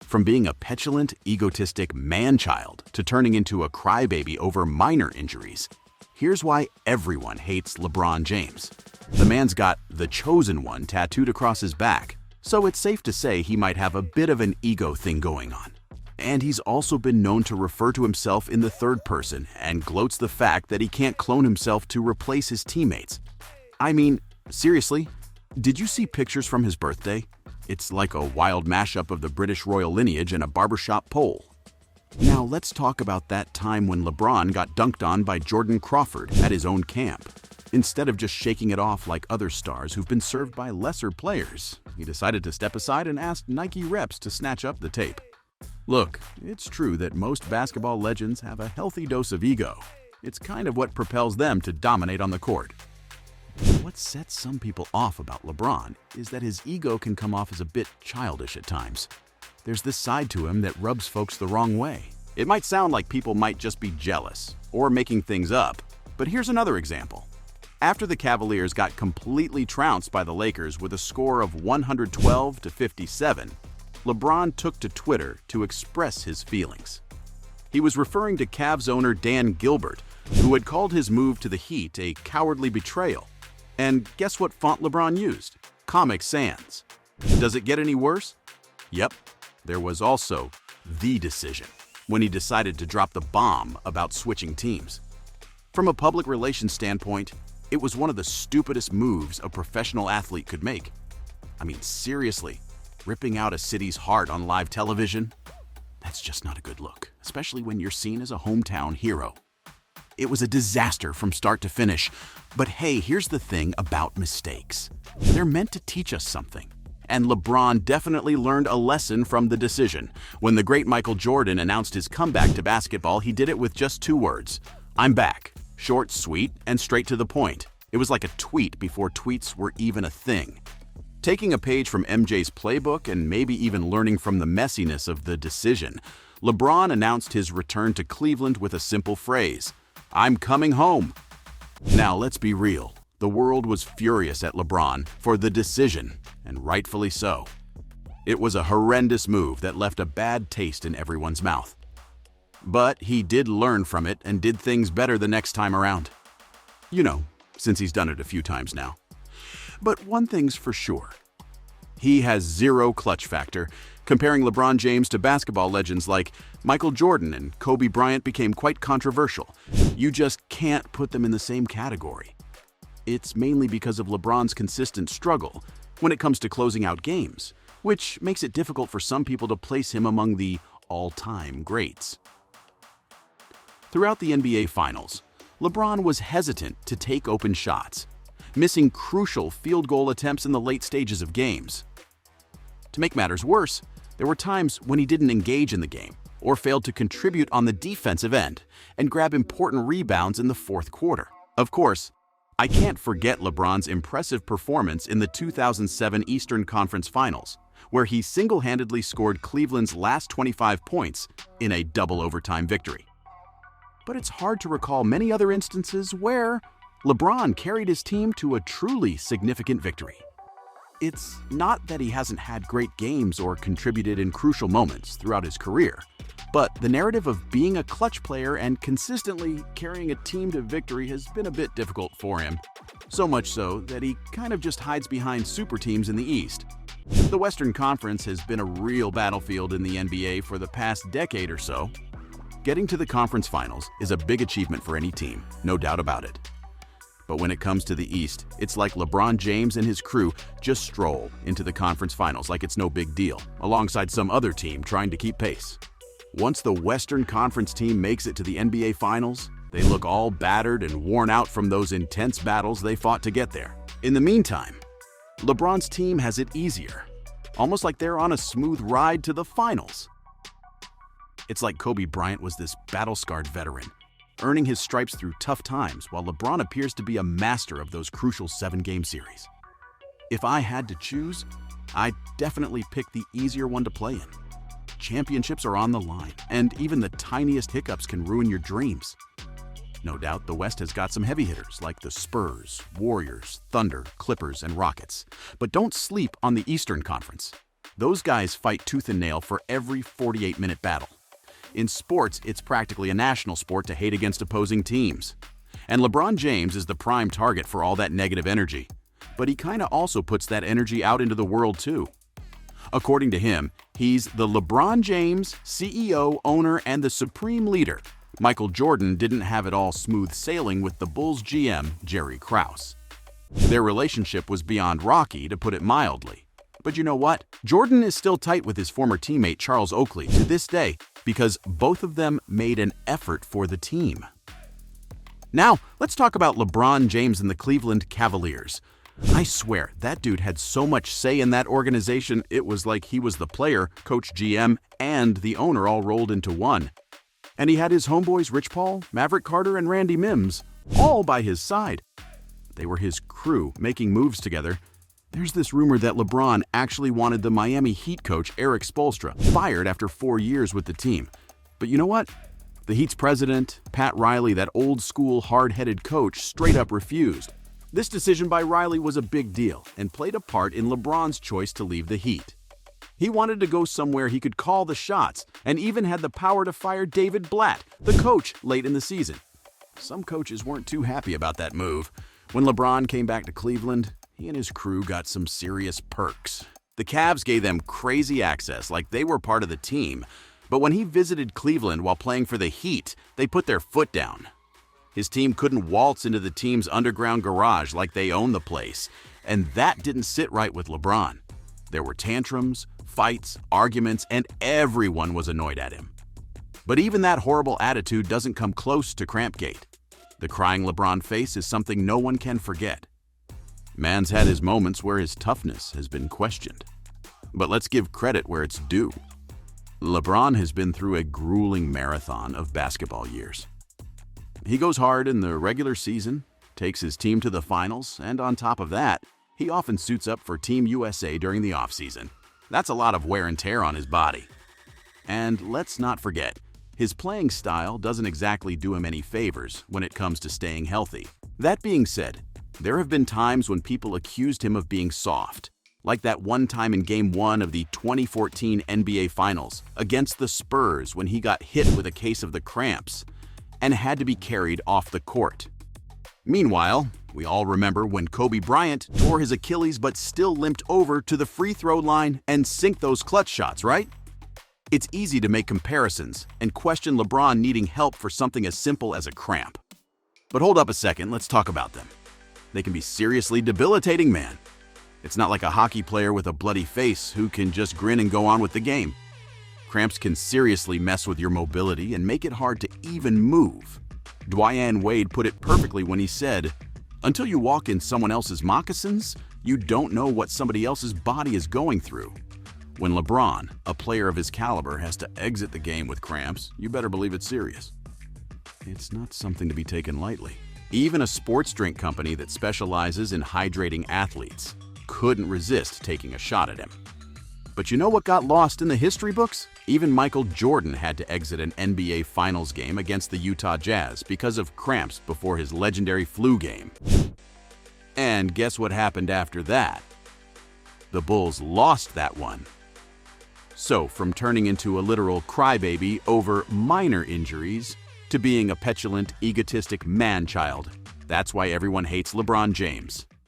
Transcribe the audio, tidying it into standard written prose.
From being a petulant, egotistic man-child to turning into a crybaby over minor injuries, here's why everyone hates LeBron James. The man's got "The Chosen One" tattooed across his back, so it's safe to say he might have a bit of an ego thing going on. And he's also been known to refer to himself in the third person and gloats the fact that he can't clone himself to replace his teammates. I mean, seriously, did you see pictures from his birthday? It's like a wild mashup of the British royal lineage and a barbershop pole. Now let's talk about that time when LeBron got dunked on by Jordan Crawford at his own camp. Instead of just shaking it off like other stars who've been served by lesser players, he decided to step aside and asked Nike reps to snatch up the tape. Look, it's true that most basketball legends have a healthy dose of ego. It's kind of what propels them to dominate on the court. What sets some people off about LeBron is that his ego can come off as a bit childish at times. There's this side to him that rubs folks the wrong way. It might sound like people might just be jealous or making things up, but here's another example. After the Cavaliers got completely trounced by the Lakers with a score of 112-57, LeBron took to Twitter to express his feelings. He was referring to Cavs owner Dan Gilbert, who had called his move to the Heat a cowardly betrayal. And guess what font LeBron used? Comic Sans. Does it get any worse? Yep, there was also the decision, when he decided to drop the bomb about switching teams. From a public relations standpoint, it was one of the stupidest moves a professional athlete could make. I mean, seriously, ripping out a city's heart on live television? That's just not a good look, especially when you're seen as a hometown hero. It was a disaster from start to finish. But hey, here's the thing about mistakes. They're meant to teach us something. And LeBron definitely learned a lesson from the decision. When the great Michael Jordan announced his comeback to basketball, he did it with just 2 words. "I'm back." Short, sweet, and straight to the point. It was like a tweet before tweets were even a thing. Taking a page from MJ's playbook and maybe even learning from the messiness of the decision, LeBron announced his return to Cleveland with a simple phrase: "I'm coming home." Now, let's be real. The world was furious at LeBron for the decision, and rightfully so. It was a horrendous move that left a bad taste in everyone's mouth. But he did learn from it and did things better the next time around. You know, since he's done it a few times now. But one thing's for sure. He has zero clutch factor. Comparing LeBron James to basketball legends like Michael Jordan and Kobe Bryant became quite controversial. You just can't put them in the same category. It's mainly because of LeBron's consistent struggle when it comes to closing out games, which makes it difficult for some people to place him among the all-time greats. Throughout the NBA Finals, LeBron was hesitant to take open shots, missing crucial field goal attempts in the late stages of games. To make matters worse, there were times when he didn't engage in the game or failed to contribute on the defensive end and grab important rebounds in the fourth quarter. Of course, I can't forget LeBron's impressive performance in the 2007 Eastern Conference Finals, where he single-handedly scored Cleveland's last 25 points in a double overtime victory. But it's hard to recall many other instances where LeBron carried his team to a truly significant victory. It's not that he hasn't had great games or contributed in crucial moments throughout his career, but the narrative of being a clutch player and consistently carrying a team to victory has been a bit difficult for him. So much so that he kind of just hides behind super teams in the East. The Western Conference has been a real battlefield in the NBA for the past decade or so. Getting to the conference finals is a big achievement for any team, no doubt about it. But when it comes to the East, it's like LeBron James and his crew just stroll into the conference finals like it's no big deal, alongside some other team trying to keep pace. Once the Western Conference team makes it to the NBA Finals, they look all battered and worn out from those intense battles they fought to get there. In the meantime, LeBron's team has it easier, almost like they're on a smooth ride to the finals. It's like Kobe Bryant was this battle-scarred veteran, earning his stripes through tough times, while LeBron appears to be a master of those crucial 7-game series. If I had to choose, I'd definitely pick the easier one to play in. Championships are on the line, and even the tiniest hiccups can ruin your dreams. No doubt the West has got some heavy hitters like the Spurs, Warriors, Thunder, Clippers, and Rockets. But don't sleep on the Eastern Conference. Those guys fight tooth and nail for every 48-minute battle. In sports, it's practically a national sport to hate against opposing teams. And LeBron James is the prime target for all that negative energy. But he kinda also puts that energy out into the world too. According to him, he's the LeBron James, CEO, owner, and the supreme leader. Michael Jordan didn't have it all smooth sailing with the Bulls GM, Jerry Krause. Their relationship was beyond rocky, to put it mildly. But you know what? Jordan is still tight with his former teammate Charles Oakley to this day because both of them made an effort for the team. Now, let's talk about LeBron James and the Cleveland Cavaliers. I swear, that dude had so much say in that organization, it was like he was the player, coach, GM, and the owner all rolled into one. And he had his homeboys Rich Paul, Maverick Carter, and Randy Mims all by his side. They were his crew, making moves together. There's this rumor that LeBron actually wanted the Miami Heat coach Eric Spoelstra fired after 4 years with the team. But you know what? The Heat's president, Pat Riley, that old-school, hard-headed coach, straight up refused. This decision by Riley was a big deal and played a part in LeBron's choice to leave the Heat. He wanted to go somewhere he could call the shots and even had the power to fire David Blatt, the coach, late in the season. Some coaches weren't too happy about that move. When LeBron came back to Cleveland, he and his crew got some serious perks. The Cavs gave them crazy access like they were part of the team, but when he visited Cleveland while playing for the Heat, they put their foot down. His team couldn't waltz into the team's underground garage like they owned the place, and that didn't sit right with LeBron. There were tantrums, fights, arguments, and everyone was annoyed at him. But even that horrible attitude doesn't come close to Crampgate. The crying LeBron face is something no one can forget. Man's had his moments where his toughness has been questioned. But let's give credit where it's due. LeBron has been through a grueling marathon of basketball years. He goes hard in the regular season, takes his team to the finals, and on top of that, he often suits up for Team USA during the offseason. That's a lot of wear and tear on his body. And let's not forget, his playing style doesn't exactly do him any favors when it comes to staying healthy. That being said, there have been times when people accused him of being soft, like that one time in Game 1 of the 2014 NBA Finals against the Spurs when he got hit with a case of the cramps and had to be carried off the court. Meanwhile, we all remember when Kobe Bryant tore his Achilles but still limped over to the free throw line and sink those clutch shots, right? It's easy to make comparisons and question LeBron needing help for something as simple as a cramp. But hold up a second, let's talk about them. They can be seriously debilitating, man. It's not like a hockey player with a bloody face who can just grin and go on with the game. Cramps can seriously mess with your mobility and make it hard to even move. Dwayne Wade put it perfectly when he said, "Until you walk in someone else's moccasins, you don't know what somebody else's body is going through." When LeBron, a player of his caliber, has to exit the game with cramps, you better believe it's serious. It's not something to be taken lightly. Even a sports drink company that specializes in hydrating athletes couldn't resist taking a shot at him. But you know what got lost in the history books? Even Michael Jordan had to exit an NBA Finals game against the Utah Jazz because of cramps before his legendary flu game. And guess what happened after that? The Bulls lost that one. So, from turning into a literal crybaby over minor injuries to being a petulant, egotistic man-child, that's why everyone hates LeBron James.